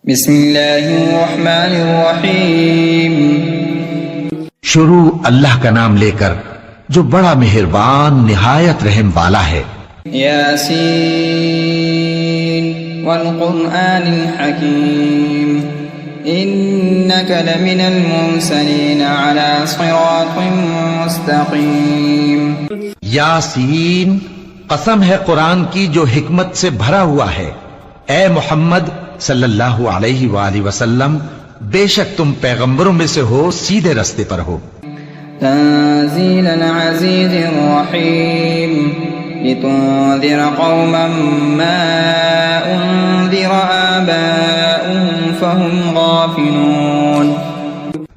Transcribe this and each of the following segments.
بسم اللہ الرحمن الرحیم۔ شروع اللہ کا نام لے کر جو بڑا مہربان نہایت رحم والا ہے۔ یاسین والقرآن الحکیم انک لمن المرسلین علی صراط مستقیم۔ یاسین، قسم ہے قرآن کی جو حکمت سے بھرا ہوا ہے۔ اے محمد صلی اللہ علیہ وآلہ وسلم، بے شک تم پیغمبروں میں سے ہو، سیدھے رستے پر ہو۔ تنزیل العزیز الرحیم لتنذر قوما ما انذر آباؤهم فهم غافلون۔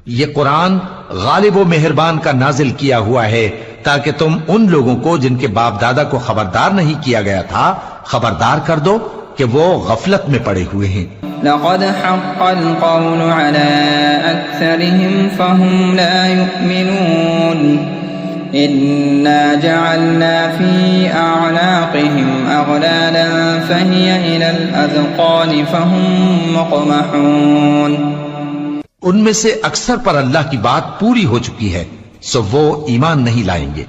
یہ قرآن غالب و مہربان کا نازل کیا ہوا ہے تاکہ تم ان لوگوں کو جن کے باپ دادا کو خبردار نہیں کیا گیا تھا خبردار کر دو کہ وہ غفلت میں پڑے ہوئے ہیں۔ لقد حق القول على أكثرهم فهم لا يؤمنون إنا جعلنا في أعناقهم أغلالا فهي إلى الأذقان فهم مقمحون۔ ان میں سے اکثر پر اللہ کی بات پوری ہو چکی ہے سو وہ ایمان نہیں لائیں گے۔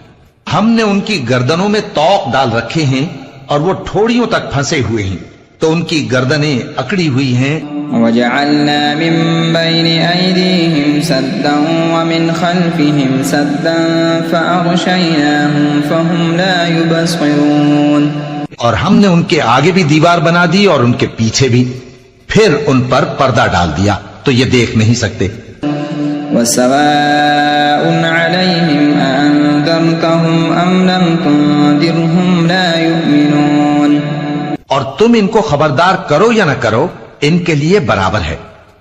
ہم نے ان کی گردنوں میں طوق ڈال رکھے ہیں اور وہ ٹھوڑیوں تک پھنسے ہوئے ہیں تو ان کی گردنیں اکڑی ہوئی ہیں۔ وَجَعَلْنَا مِن بَيْنِ أَيْدِيهِمْ سَدًّا وَمِنْ خَلْفِهِمْ سَدًّا فَأَغْشَيْنَاهُمْ فَهُمْ لَا يُبْصِرُونَ۔ اور ہم نے ان کے آگے بھی دیوار بنا دی اور ان کے پیچھے بھی، پھر ان پر پردہ ڈال دیا تو یہ دیکھ نہیں سکتے۔ وَسَوَاءٌ عَلَيْهِمْ أَأَنذَرْتَهُمْ أَمْ لَمْ تُنذِرْهُمْ لَا يُؤْمِنُونَ۔ اور تم ان کو خبردار کرو یا نہ کرو ان کے لیے برابر ہے،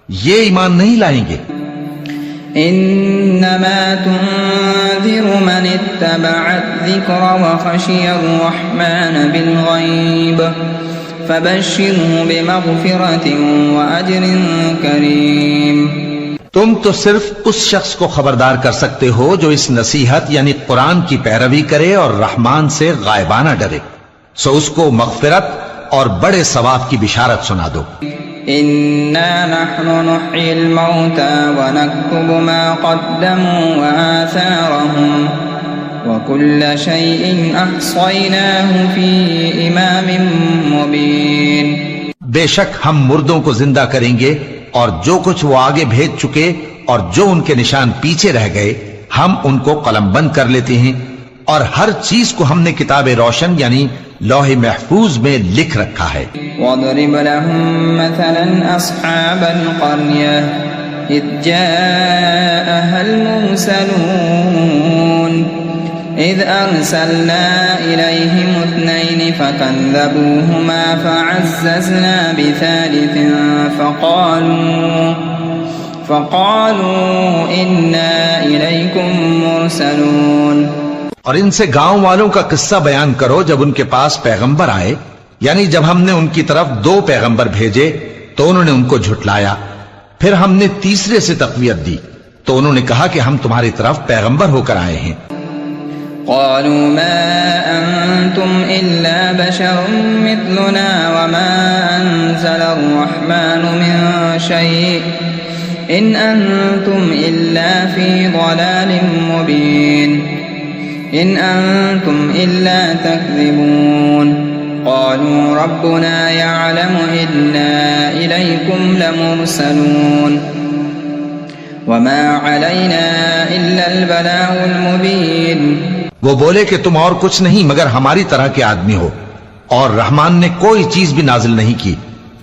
یہ ایمان نہیں لائیں گے۔ انما تنذر من اتبع الذکر وخشی الرحمن بالغیب فبشره بمغفرة وأجر کریم۔ تم تو صرف اس شخص کو خبردار کر سکتے ہو جو اس نصیحت یعنی قرآن کی پیروی کرے اور رحمان سے غائبانہ ڈرے، سو اس کو مغفرت اور بڑے ثواب کی بشارت سنا دو۔ انا نحن نحيي الموتى ونكتب ما قدموا وآثارهم وكل شيء احصيناه في امام مبين۔ بے شک ہم مردوں کو زندہ کریں گے اور جو کچھ وہ آگے بھیج چکے اور جو ان کے نشان پیچھے رہ گئے ہم ان کو قلم بند کر لیتے ہیں، اور ہر چیز کو ہم نے کتاب روشن یعنی لوح محفوظ میں لکھ رکھا ہے۔ وَاضْرِبْ لَهُم مَّثَلًا أَصْحَابَ الْقَرْيَةِ إِذْ جَاءَهَا الْمُرْسَلُونَ إِذْ أَرْسَلْنَا إِلَيْهِمُ اثْنَيْنِ فَكَذَّبُوهُمَا فَعَزَّزْنَا بِثَالِثٍ فَقَالُوا إِنَّا إِلَيْكُمْ مُرْسَلُونَ۔ اور ان سے گاؤں والوں کا قصہ بیان کرو جب ان کے پاس پیغمبر آئے، یعنی جب ہم نے ان کی طرف 2 پیغمبر بھیجے تو انہوں نے ان کو جھٹلایا، پھر ہم نے تیسرے سے تقویت دی تو انہوں نے کہا کہ ہم تمہاری طرف پیغمبر ہو کر آئے ہیں۔ قالوا ما انتم الا بشر مثلنا وما انزل الرحمن من شيء ان انتم الا في ضلال مبين إن أنتم إلا تكذبون۔ قالوا ربنا يعلم إنا إليكم لمرسلون وما علينا إلا البلاغ المبين۔ وہ بولے کہ تم اور کچھ نہیں مگر ہماری طرح کے آدمی ہو اور رحمان نے کوئی چیز بھی نازل نہیں کی،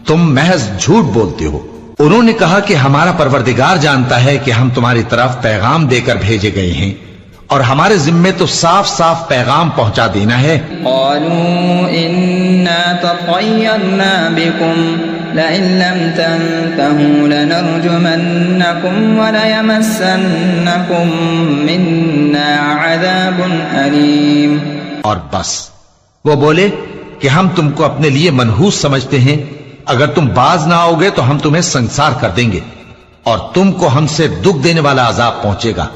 تم محض جھوٹ بولتے ہو۔ انہوں نے کہا کہ ہمارا پروردگار جانتا ہے کہ ہم تمہاری طرف پیغام دے کر بھیجے گئے ہیں اور ہمارے ذمے تو صاف صاف پیغام پہنچا دینا ہے۔ قالوا إنا تطيرنا بكم لئن لم تنتهوا لنرجمنكم وليمسنكم منا عذاب أليم۔ اور بس وہ بولے کہ ہم تم کو اپنے لیے منحوس سمجھتے ہیں، اگر تم باز نہ آؤ گے تو ہم تمہیں سنسار کر دیں گے اور تم کو ہم سے دکھ دینے والا عذاب پہنچے گا۔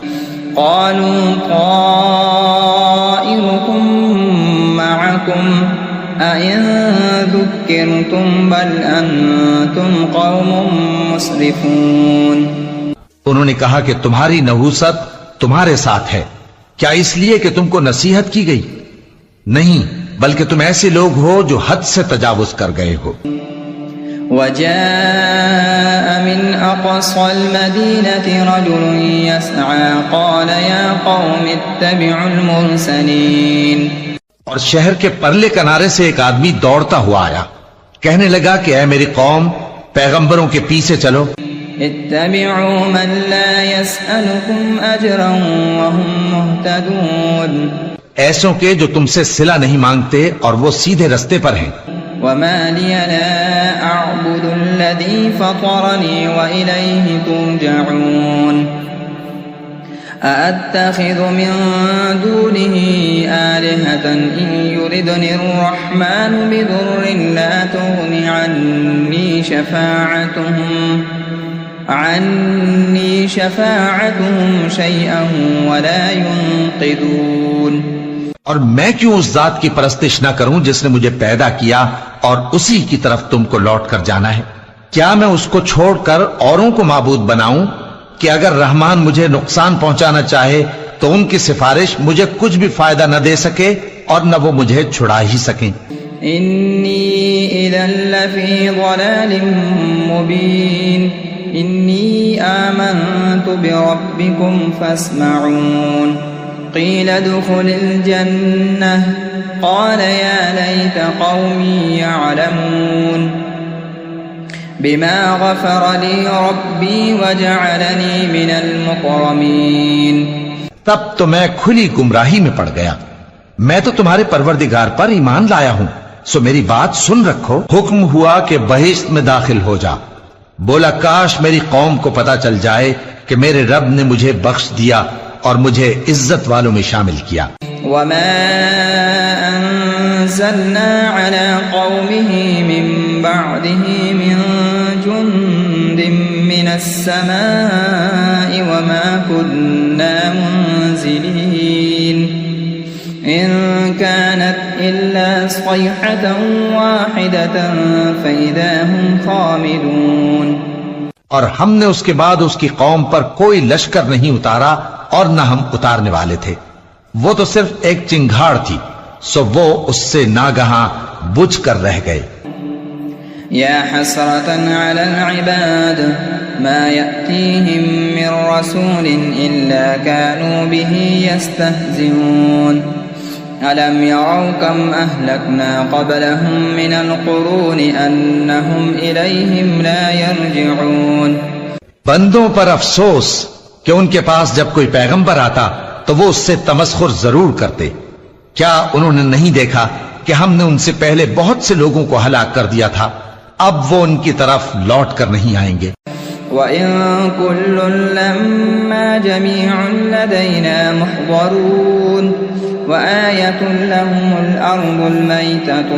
قالوا طائركم معكم أَإِن ذُكِّرْتُم بَلْ أَنتُمْ قَوْمٌ مُسْرِفُونَ. انہوں نے کہا کہ تمہاری نحوست تمہارے ساتھ ہے، کیا اس لیے کہ تم کو نصیحت کی گئی؟ نہیں، بلکہ تم ایسے لوگ ہو جو حد سے تجاوز کر گئے ہو. وجاء من أقصى المدينة رجل يسعى قال يا قوم اتبعوا المرسلين. اور شہر کے پرلے کنارے سے ایک آدمی دوڑتا ہوا آیا، کہنے لگا کہ اے میری قوم، پیغمبروں کے پیچھے چلو. اتبعوا من لا يسألكم أجرا وهم مهتدون. ایسوں کے جو تم سے صلہ نہیں مانگتے اور وہ سیدھے رستے پر ہیں. وما لي لا أعبد الذي فطرني وإليه ترجعون. أأتخذ من دونه آلهة إن يردني الرحمن بضر لا تغن عني شفاعتهم شيئا ولا ينقذون. اور میں کیوں اس ذات کی پرستش نہ کروں جس نے مجھے پیدا کیا اور اسی کی طرف تم کو لوٹ کر جانا ہے؟ کیا میں اس کو چھوڑ کر اوروں کو معبود بناؤں کہ اگر رحمان مجھے نقصان پہنچانا چاہے تو ان کی سفارش مجھے کچھ بھی فائدہ نہ دے سکے اور نہ وہ مجھے چھڑا ہی سکیں؟ انی اذا لفی ضلال مبین انی آمنت بربکم فاسمعون. قیل ادخل الجنة قال یا لیت قومی یعلمون. بما غفر لی ربی وجعلنی من المکرمین. تب تو میں کھلی گمراہی میں پڑ گیا. میں تو تمہارے پروردگار پر ایمان لایا ہوں، سو میری بات سن رکھو. حکم ہوا کہ بہشت میں داخل ہو جا. بولا کاش میری قوم کو پتا چل جائے کہ میرے رب نے مجھے بخش دیا اور مجھے عزت والوں میں شامل کیا. وما انزلنا على قومه من بعده من جند من السماء وما كنا منزلين إن كانت إلا صيحة واحدة فإذا هم خامدون. اور ہم نے اس کے بعد اس کی قوم پر کوئی لشکر نہیں اتارا اور نہ ہم اتارنے والے تھے، وہ تو صرف ایک چنگھاڑ تھی، سو وہ اس سے ناگہاں بجھ کر رہ گئے. یا حسرة على العباد ما يأتيهم من رسول إلا كانوا به يستهزئون. ألم يروا كم أهلكنا قبلهم من القرون أنهم إليهم لا يرجعون. بندوں پر افسوس کہ ان کے پاس جب کوئی پیغمبر آتا تو وہ اس سے تمسخر ضرور کرتے. کیا انہوں نے نہیں دیکھا کہ ہم نے ان سے پہلے بہت سے لوگوں کو ہلاک کر دیا تھا، اب وہ ان کی طرف لوٹ کر نہیں آئیں گے. وَإِن كُلٌّ لَّمَّا جَمِيعٌ لَّدَيْنَا مُحْضَرُونَ وَآيَةٌ لَّهُمُ الْأَرْضُ الْمَيْتَةُ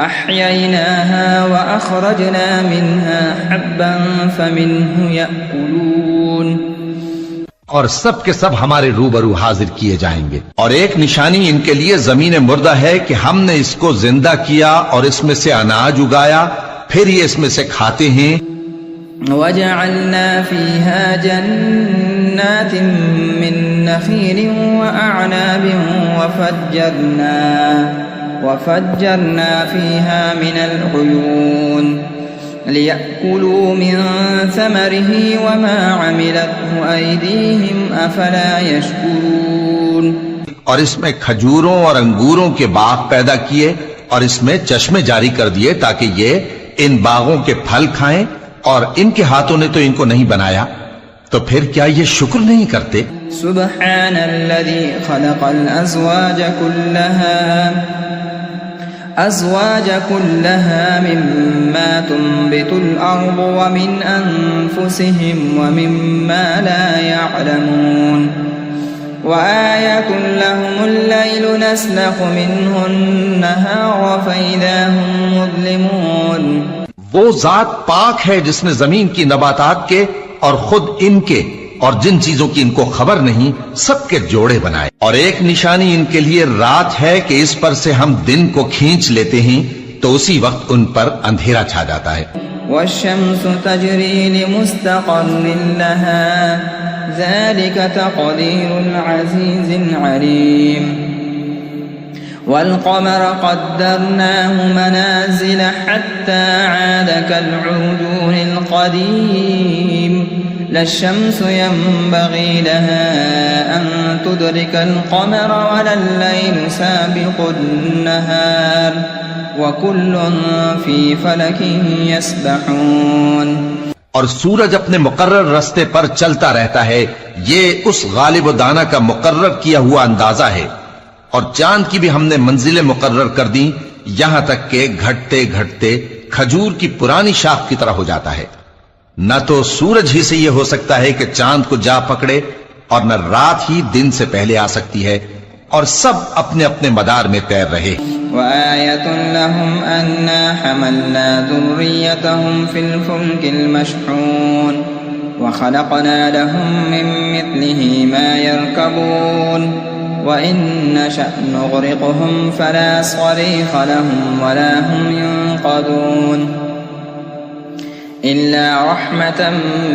أَحْيَيْنَاهَا وَأَخْرَجْنَا مِنْهَا حَبًّا فَمِنْهُ يَأْكُلُونَ. اور سب کے سب ہمارے روبرو حاضر کیے جائیں گے. اور ایک نشانی ان کے لیے زمین مردہ ہے کہ ہم نے اس کو زندہ کیا اور اس میں سے اناج اگایا، پھر یہ اس میں سے کھاتے ہیں. وَجَعَلْنَا فِيهَا جَنَّاتٍ مِّن نَخِيلٍ وَأَعْنَابٍ وَفَجَّرْنَا فِيهَا مِنَ الْعُيُونِ لِيَأْكُلُوا مِن ثَمَرِهِ وَمَا عَمِلَتْهُ أَيْدِيهِمْ أَفَلَا يَشْكُرُونَ. اور اس میں کھجوروں اور انگوروں کے باغ پیدا کیے اور اس میں چشمے جاری کر دیے تاکہ یہ ان باغوں کے پھل کھائیں، اور ان کے ہاتھوں نے تو ان کو نہیں بنایا، تو پھر کیا یہ شکر نہیں کرتے؟ سبحان الذي خلق الأزواج كلها مما تنبت الأرض ومن أنفسهم ومما لا يعلمون. وآية لهم الليل نسلخ منه النهار فإذا هم مظلمون. وہ ذات پاک ہے جس نے زمین کی نباتات کے اور خود ان کے اور جن چیزوں کی ان کو خبر نہیں سب کے جوڑے بنائے. اور ایک نشانی ان کے لیے رات ہے کہ اس پر سے ہم دن کو کھینچ لیتے ہیں تو اسی وقت ان پر اندھیرا چھا جاتا ہے. والشمس تجري لمستقر لها ذلك تقدير العزيز العليم. والقمر قدرناه منازل حتى عاد كالعرجون القديم. لا الشمس ينبغي لها أن تدرك القمر ولا الليل سابق النهار وكل في فلك يسبحون. اور سورج اپنے مقرر رستے پر چلتا رہتا ہے، یہ اس غالب و دانا کا مقرر کیا ہوا اندازہ ہے. اور چاند کی بھی ہم نے منزلیں مقرر کر دی یہاں تک کہ گھٹتے گھٹتے کھجور کی پرانی شاخ کی طرح ہو جاتا ہے. نہ تو سورج ہی سے یہ ہو سکتا ہے کہ چاند کو جا پکڑے اور نہ رات ہی دن سے پہلے آ سکتی ہے، اور سب اپنے اپنے مدار میں تیر رہے. وآية لهم أنا حملنا ذريتهم في الفلك المشحون وخلقنا لهم من مثله ما يركبون وإن نشأ نغرقهم فلا صريخ لهم ولا هم ينقذون إلا رحمة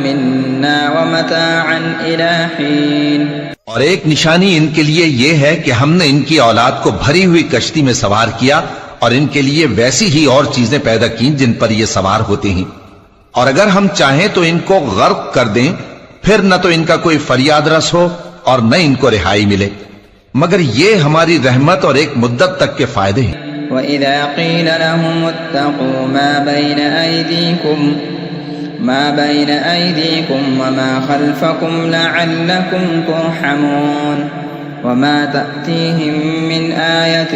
منا ومتاعا إلى حين. اور ایک نشانی ان کے لیے یہ ہے کہ ہم نے ان کی اولاد کو بھری ہوئی کشتی میں سوار کیا اور ان کے لیے ویسی ہی اور چیزیں پیدا کی جن پر یہ سوار ہوتے ہیں. اور اگر ہم چاہیں تو ان کو غرق کر دیں، پھر نہ تو ان کا کوئی فریاد رس ہو اور نہ ان کو رہائی ملے، مگر یہ ہماری رحمت اور ایک مدت تک کے فائدے ہیں. وَإِذَا قِيلَ لَهُمُ اتَّقُوا ما بين أيديكم وما خلفكم لعلكم ترحمون وما تأتيهم من آية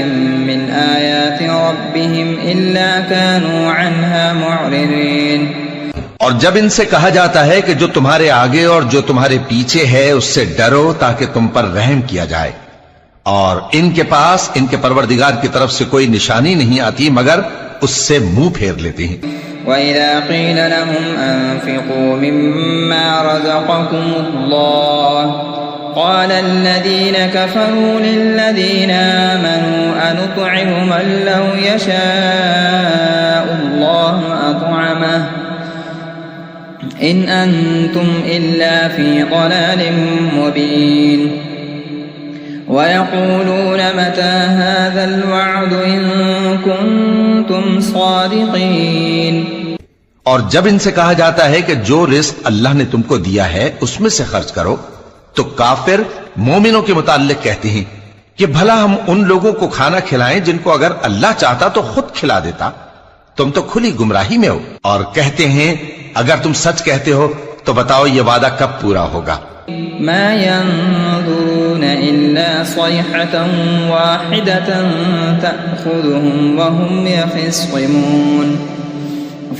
من آيات ربهم إلا كانوا عنها معرضين. اور جب ان سے کہا جاتا ہے کہ جو تمہارے آگے اور جو تمہارے پیچھے ہے اس سے ڈرو تاکہ تم پر رحم کیا جائے، اور ان کے پاس ان کے پروردگار کی طرف سے کوئی نشانی نہیں آتی مگر اس سے منہ پھیر لیتے ہیں. وَإِذَا قِيلَ لَهُمْ أَنفِقُوا مِمَّا رَزَقَكُمُ اللَّهُ قَالَ الَّذِينَ كَفَرُوا لِلَّذِينَ آمَنُوا أَنُطْعِمُ مَن لَّوْ يَشَاءُ اللَّهُ أَطْعَمَهُ إِنْ أَنتُمْ إِلَّا فِي ضَلَالٍ مُّبِينٍ. وَيَقُولُونَ مَتَى هَذَا الْوَعْدُ إِن كُنتُمْ صَادِقِينَ. اور جب ان سے کہا جاتا ہے کہ جو رزق اللہ نے تم کو دیا ہے اس میں سے خرچ کرو، تو کافر مومنوں کے متعلق کہتے ہیں کہ بھلا ہم ان لوگوں کو کھانا کھلائیں جن کو اگر اللہ چاہتا تو خود کھلا دیتا، تم تو کھلی گمراہی میں ہو. اور کہتے ہیں اگر تم سچ کہتے ہو تو بتاؤ یہ وعدہ کب پورا ہوگا. ما ينظرون إلا صيحة واحدة تأخذهم وهم يخصمون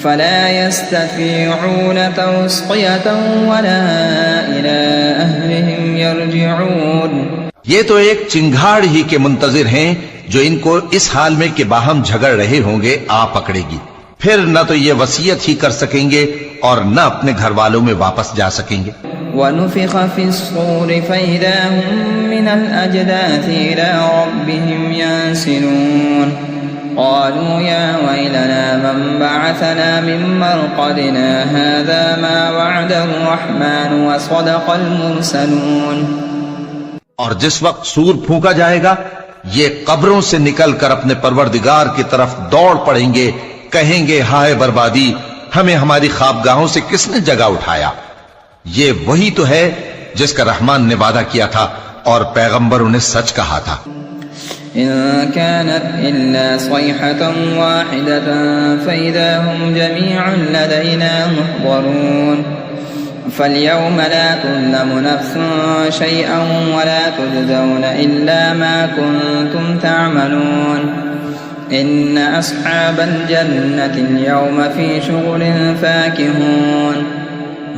فلا يستطيعون توصية ولا إلى أهلهم يرجعون. یہ تو ایک چنگھاڑ ہی کے منتظر ہیں جو ان کو اس حال میں کہ باہم جھگڑ رہے ہوں گے آ پکڑے گی، پھر نہ تو یہ وصیت ہی کر سکیں گے اور نہ اپنے گھر والوں میں واپس جا سکیں گے. وَنُفِخَ فِي الصُّورِ فَإِذَا هُم مِّنَ الْأَجْدَاثِ إِلَىٰ رَبِّهِمْ يَنسِلُونَ قَالُوا يَا وَيْلَنَا مَن بَعَثَنَا مِن مَّرْقَدِنَا هَٰذَا مَا وَعَدَ الرَّحْمَٰنُ وَصَدَقَ الْمُرْسَلُونَ. اور جس وقت سور پھونکا جائے گا یہ قبروں سے نکل کر اپنے پروردگار کی طرف دوڑ پڑیں گے، کہیں گے ہائے بربادی، ہمیں ہماری خوابگاہوں سے کس نے جگہ اٹھایا. یہ وہی تو ہے جس کا رحمان نے وعدہ کیا تھا اور پیغمبروں نے سچ کہا تھا. إن كانت إلا صيحة واحدة فإذا هم جميع لدينا محضرون. فاليوم لا تظلم نفس شيئا ولا تجزون إلا ما كنتم تعملون. إن أصحاب الجنة اليوم في شغل فاكهون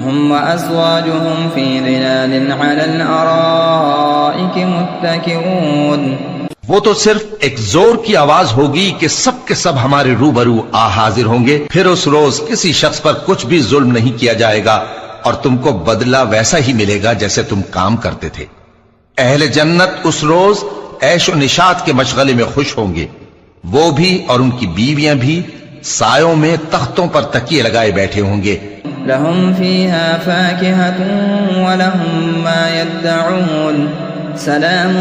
هم وأزواجهم في ظلال على الأرائك متكئون. وہ تو صرف ایک زور کی آواز ہوگی کہ سب کے سب ہمارے روبرو آ حاضر ہوں گے، پھر اس روز کسی شخص پر کچھ بھی ظلم نہیں کیا جائے گا، اور تم کو بدلہ ویسا ہی ملے گا جیسے تم کام کرتے تھے۔ اہل جنت اس روز عیش و نشاط کے مشغلے میں خوش ہوں گے، وہ بھی اور ان کی بیویاں بھی سایوں میں تختوں پر تکیے لگائے بیٹھے ہوں گے۔ لهم فيها فاكهة ولهم ما يدعون سلام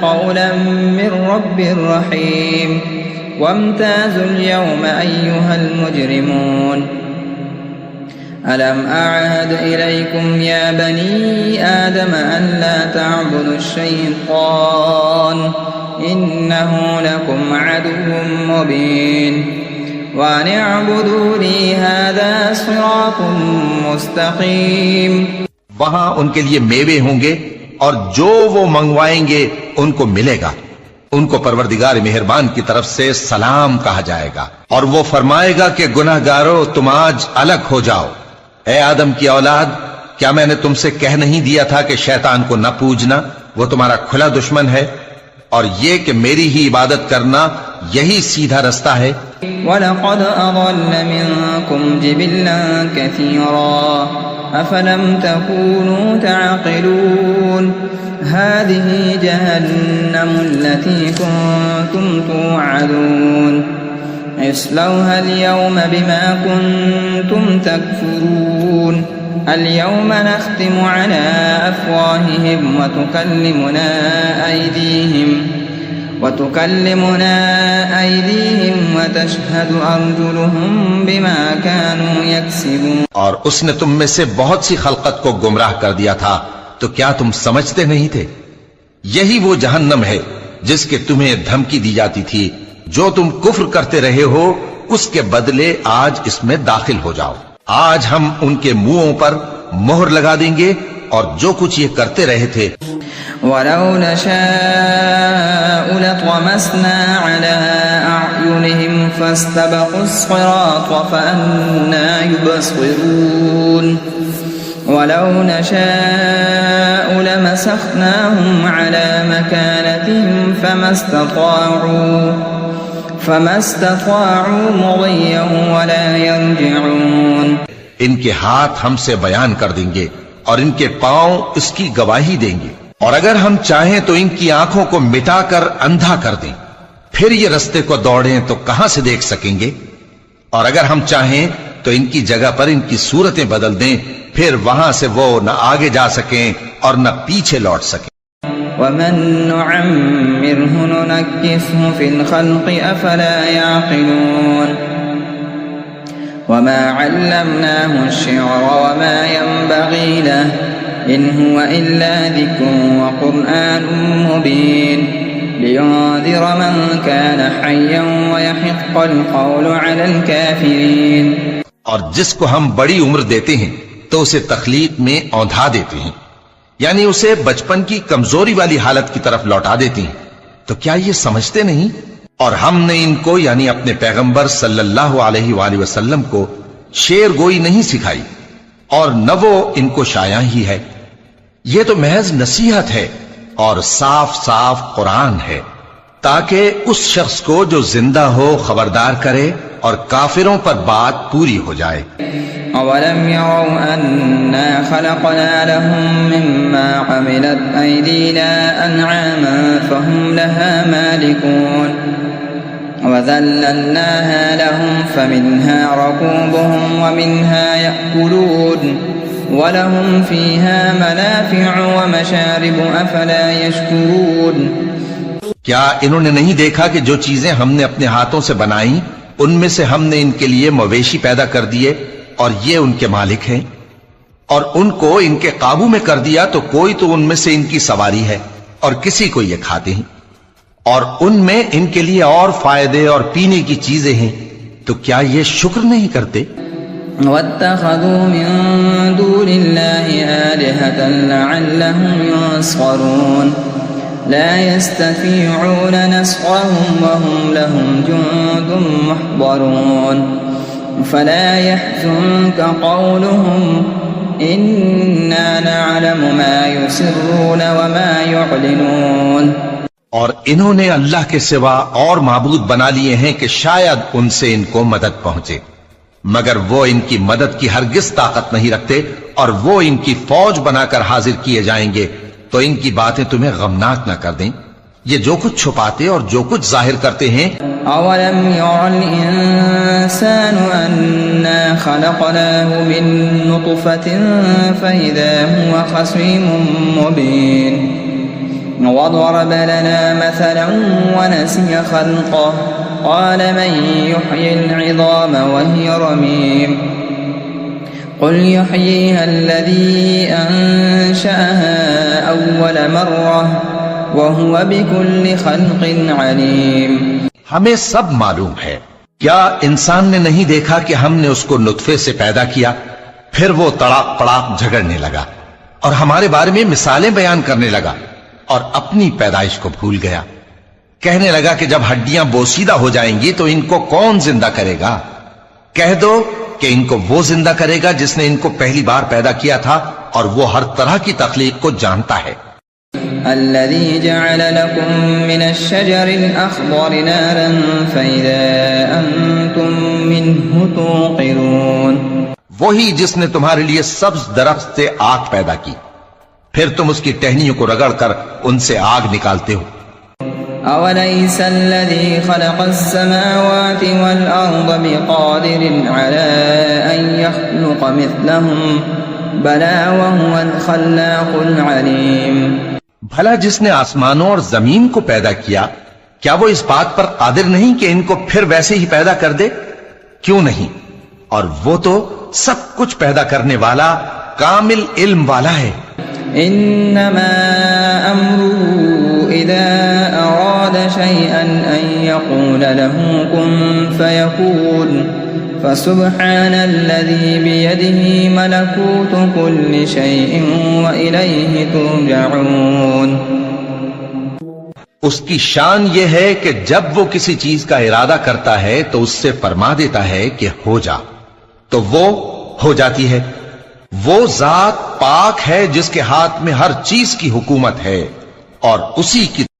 قولا من رب رحيم وامتازوا اليوم أيها المجرمون ألم أعهد إليكم يا بني آدم أن لا تعبدوا الشيطان إنه لكم عدو مبين وَأَنِ اعْبُدُوا لِي هَذَا صِرَاطٌ مُسْتَقِيمٌ۔ وہاں ان کے لیے میوے ہوں گے اور جو وہ منگوائیں گے ان کو ملے گا، ان کو پروردگار مہربان کی طرف سے سلام کہا جائے گا، اور وہ فرمائے گا کہ گناہگارو تم آج الگ ہو جاؤ۔ اے آدم کی اولاد، کیا میں نے تم سے کہہ نہیں دیا تھا کہ شیطان کو نہ پوجنا، وہ تمہارا کھلا دشمن ہے، اور یہ کہ میری ہی عبادت کرنا یہی سیدھا رستہ ہے۔ وَلَقَدْ أَضَلَّ مِنكُمْ جِبِلًّا كَثِيرًا أَفَلَمْ تَكُونُوا تَعْقِلُونَ هَذِهِ جَهَنَّمُ الَّتِي كُنتُمْ تُوعَدُونَ اصْلَوْهَا الْيَوْمَ بِمَا كُنتُمْ تَكْفُرُونَ الْيَوْمَ نَخْتِمُ عَلَى أَفْوَاهِهِمْ وتكلمنا أيديهم وتشهد أرجلهم بما كانوا يكسبون۔ اور اس نے تم میں سے بہت سی خلقت کو گمراہ کر دیا تھا، تو کیا تم سمجھتے نہیں تھے؟ یہی وہ جہنم ہے جس کے تمہیں دھمکی دی جاتی تھی، جو تم کفر کرتے رہے ہو اس کے بدلے آج اس میں داخل ہو جاؤ۔ آج ہم ان کے منہوں پر مہر لگا دیں گے اور جو کچھ یہ کرتے رہے تھے۔ وَلَوْ نَشَاءُ لَطَمَسْنَا عَلَىٰ أَعْيُنِهِمْ فَاسْتَبَقُوا الصِّرَاطَ فَأَنَّىٰ يُبْصِرُونَ وَلَوْ نَشَاءُ لَمَسَخْنَاهُمْ عَلَىٰ مَكَانَتِهِمْ فَمَا اسْتَطَاعُوا مُضِيًّا وَلَا يَرْجِعُونَ۔ ان کے ہاتھ ہم سے بیان کر دیں گے اور ان کے پاؤں اس کی گواہی دیں گے، اور اگر ہم چاہیں تو ان کی آنکھوں کو مٹا کر اندھا کر دیں، پھر یہ رستے کو دوڑیں تو کہاں سے دیکھ سکیں گے؟ اور اگر ہم چاہیں تو ان کی جگہ پر ان کی صورتیں بدل دیں، پھر وہاں سے وہ نہ آگے جا سکیں اور نہ پیچھے لوٹ سکیں۔ وَمَن نُّعَمِّرْهُ نُنَكِّسْهُ فِي الْخَلْقِ أَفَلَا يَعْقِلُونَ وَمَا عَلَّمْنَاهُ الشِّعْرَ وَمَا يَنبَغِي لَهُ إِنْ هُوَ إِلَّا ذِكْرٌ وَقُرْآنٌ مُّبِينٌ لِيُنذِرَ مَن كَانَ حَيًّا وَيَحِقَّ الْقَوْلُ عَلَى الْكَافِرِينَ۔ اور جس کو ہم بڑی عمر دیتے ہیں تو اسے تخلیق میں اوندھا دیتے ہیں، یعنی اسے بچپن کی کمزوری والی حالت کی طرف لوٹا دیتے ہیں، تو کیا یہ سمجھتے نہیں؟ اور ہم نے ان کو یعنی اپنے پیغمبر صلی اللہ علیہ وآلہ وسلم کو شعر گوئی نہیں سکھائی، اور نہ وہ ان کو شایع ہی ہے، یہ تو محض نصیحت ہے اور صاف صاف قرآن ہے، تاکہ اس شخص کو جو زندہ ہو خبردار کرے اور کافروں پر بات پوری ہو جائے۔ أَوَلَمْ يَرَوْا أَنَّا خَلَقْنَا لَهُم مِّمَّا عَمِلَتْ أَيْدِينَا أَنْعَامًا فَهُمْ لَهَا مَالِكُونَ وَذَلَّلْنَاهَا لَهُمْ فَمِنْهَا رَكُوبُهُمْ وَمِنْهَا يَأْكُلُونَ وَلَهُمْ فِيهَا مَنَافِعُ وَمَشَارِبُ أَفَلَا يَشْكُرُونَ۔ کیا انہوں نے نہیں دیکھا کہ جو چیزیں ہم نے اپنے ہاتھوں سے بنائیں ان میں سے ہم نے ان کے لیے مویشی پیدا کر دیے اور یہ ان کے مالک ہیں، اور ان کو ان کے قابو میں کر دیا تو کوئی تو ان میں سے ان کی سواری ہے اور کسی کو یہ کھاتے ہیں، اور ان میں ان کے لیے اور فائدے اور پینے کی چیزیں ہیں، تو کیا یہ شکر نہیں کرتے؟ وَاتَّخَذُوا مِن دُونِ اللَّهِ آلِهَةً لَعَلَّهُمْ يُنصَرُونَ لَا يَسْتَطِيعُونَ نَصْرَهُمْ وَهُمْ لَهُمْ جُندٌ مُّحْضَرُونَ فَلَا يَحْزُنكَ قَوْلُهُمْ إِنَّا نَعْلَمُ مَا يُسِرُّونَ وَمَا يُعْلِنُونَ۔ اور انہوں نے اللہ کے سوا اور معبود بنا لیے ہیں کہ شاید ان سے ان کو مدد پہنچے، مگر وہ ان کی مدد کی ہرگز طاقت نہیں رکھتے، اور وہ ان کی فوج بنا کر حاضر کیے جائیں گے تو ان کی باتیں تمہیں غمناک نہ کر دیں۔ یہ جو کچھ چھپاتے اور جو کچھ ظاہر کرتے ہیں۔ أولم ير الإنسان أنا خلقناه من نطفة فإذا هو خصيم مبين وضرب لنا مثلا ونسي خلقه قال من يحيي العظام وهي رميم قل يحييها الذي أنشأها أول مرة وهو بكل خلق عليم۔ ہمیں سب معلوم ہے، کیا انسان نے نہیں دیکھا کہ ہم نے اس کو نطفے سے پیدا کیا، پھر وہ تڑاک پڑاک جھگڑنے لگا اور ہمارے بارے میں مثالیں بیان کرنے لگا اور اپنی پیدائش کو بھول گیا۔ کہنے لگا کہ جب ہڈیاں بوسیدہ ہو جائیں گی تو ان کو کون زندہ کرے گا؟ کہہ دو کہ ان کو وہ زندہ کرے گا جس نے ان کو پہلی بار پیدا کیا تھا، اور وہ ہر طرح کی تخلیق کو جانتا ہے۔ الذي جعل لكم من الشجر الأخضر نارا فإذا أنتم منه توقدون، وہی جس نے تمہارے لیے سبز درخت سے آگ پیدا کی، پھر تم اس کی ٹہنیوں کو رگڑ کر ان سے آگ نکالتے ہو۔ أوليس الذي خلق السماوات والأرض بقادر على أن يخلق مثلهم بلى وهو الخلاق العليم۔ بھلا جس نے آسمانوں اور زمین کو پیدا کیا، کیا وہ اس بات پر قادر نہیں کہ ان کو پھر ویسے ہی پیدا کر دے؟ کیوں نہیں، اور وہ تو سب کچھ پیدا کرنے والا، کامل علم والا ہے۔ انما امره اذا اراد شيئا ان يقول له كن فيكون فسبحان الذي بيده ملكوت كل شيء وإليه ترجعون۔ اس کی شان یہ ہے کہ جب وہ کسی چیز کا ارادہ کرتا ہے تو اس سے فرما دیتا ہے کہ ہو جا، تو وہ ہو جاتی ہے۔ وہ ذات پاک ہے جس کے ہاتھ میں ہر چیز کی حکومت ہے، اور اسی کی